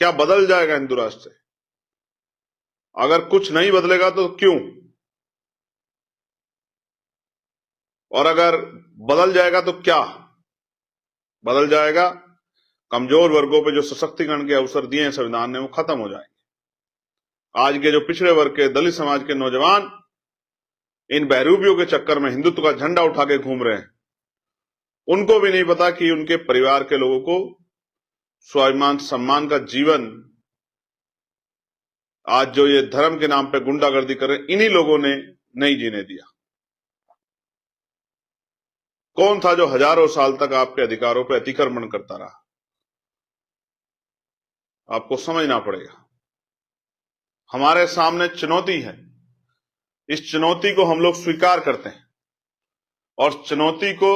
क्या बदल जाएगा हिंदू राष्ट्र से? अगर कुछ नहीं बदलेगा तो क्यों? और अगर बदल जाएगा तो क्या बदल जाएगा? कमजोर वर्गों पे जो सशक्तिकरण के अवसर दिए हैं संविधान ने, वो खत्म हो जाएंगे। आज के जो पिछड़े वर्ग के, दलित समाज के नौजवान इन बहरूपियों के चक्कर में हिंदुत्व का झंडा उठा के घूम रहे हैं, उनको भी नहीं पता कि उनके परिवार के लोगों को स्वाभिमान सम्मान का जीवन आज जो ये धर्म के नाम पे गुंडागर्दी कर रहे हैं, इन्हीं लोगों ने नहीं जीने दिया। कौन था जो हजारों साल तक आपके अधिकारों पर अतिक्रमण करता रहा? आपको समझना पड़ेगा। हमारे सामने चुनौती है, इस चुनौती को हम लोग स्वीकार करते हैं और चुनौती को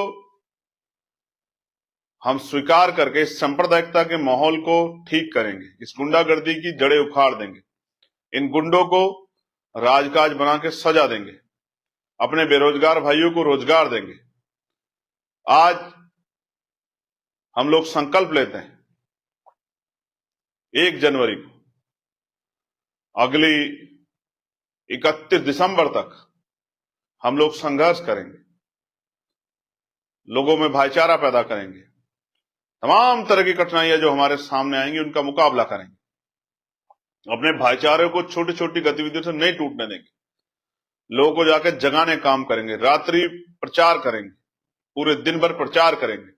हम स्वीकार करके इस सांप्रदायिकता के माहौल को ठीक करेंगे, इस गुंडागर्दी की जड़ें उखाड़ देंगे, इन गुंडों को राजकाज बना के सजा देंगे, अपने बेरोजगार भाइयों को रोजगार देंगे। आज हम लोग संकल्प लेते हैं 1 जनवरी को, अगली 31 दिसंबर तक हम लोग संघर्ष करेंगे, लोगों में भाईचारा पैदा करेंगे, तमाम तरह की कठिनाइयां जो हमारे सामने आएंगी उनका मुकाबला करेंगे, अपने भाईचारे को छोटी छोटी गतिविधियों से नहीं टूटने देंगे, लोगों को जाकर जगाने काम करेंगे, रात्रि प्रचार करेंगे, पूरे दिन भर प्रचार करेंगे,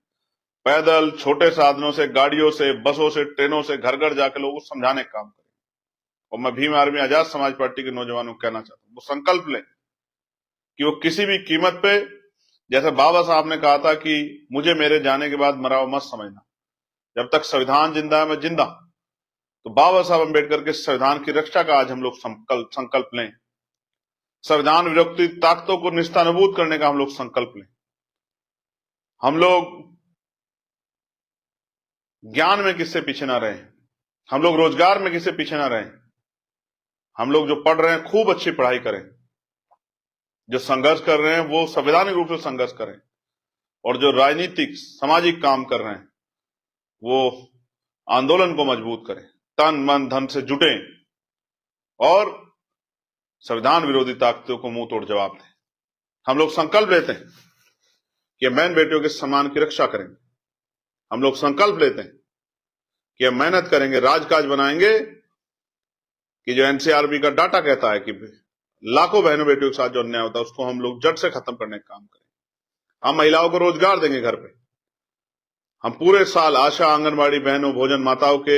पैदल, छोटे साधनों से, गाड़ियों से, बसों से, ट्रेनों से घर घर जाकर लोगों को समझाने का काम करेंगे। और मैं भीम आर्मी आजाद समाज पार्टी के नौजवानों को कहना चाहता हूं, वो संकल्प लें कि वो किसी भी कीमत पे, जैसे बाबा साहब ने कहा था कि मुझे मेरे जाने के बाद मरा हुआ मत समझना, जब तक संविधान जिंदा है मैं जिंदा। तो बाबा साहब अम्बेडकर के संविधान की रक्षा का आज हम लोग संकल्प लें, संविधान विरोधी ताकतों को निस्तानाबूद करने का हम लोग संकल्प लें। हम लोग ज्ञान में किससे पीछे ना रहें, हम लोग रोजगार में किससे पीछे ना रहें, हम लोग जो पढ़ रहे हैं खूब अच्छी पढ़ाई करें, जो संघर्ष कर रहे हैं वो संवैधानिक रूप से संघर्ष करें, और जो राजनीतिक सामाजिक काम कर रहे हैं वो आंदोलन को मजबूत करें, तन मन धन से जुटें और संविधान विरोधी ताकतों को मुंह तोड़ जवाब दें। हम लोग संकल्प लेते हैं कि बहन बेटियों के सम्मान की रक्षा करेंगे, हम लोग संकल्प लेते हैं कि हम मेहनत करेंगे, राजकाज बनाएंगे कि जो एनसीआरबी का डाटा कहता है कि लाखों बहनों बेटियों के साथ जो अन्याय होता है उसको हम लोग जड़ से खत्म करने का काम करें। हम महिलाओं को रोजगार देंगे घर पे, हम पूरे साल आशा, आंगनबाड़ी बहनों, भोजन माताओं के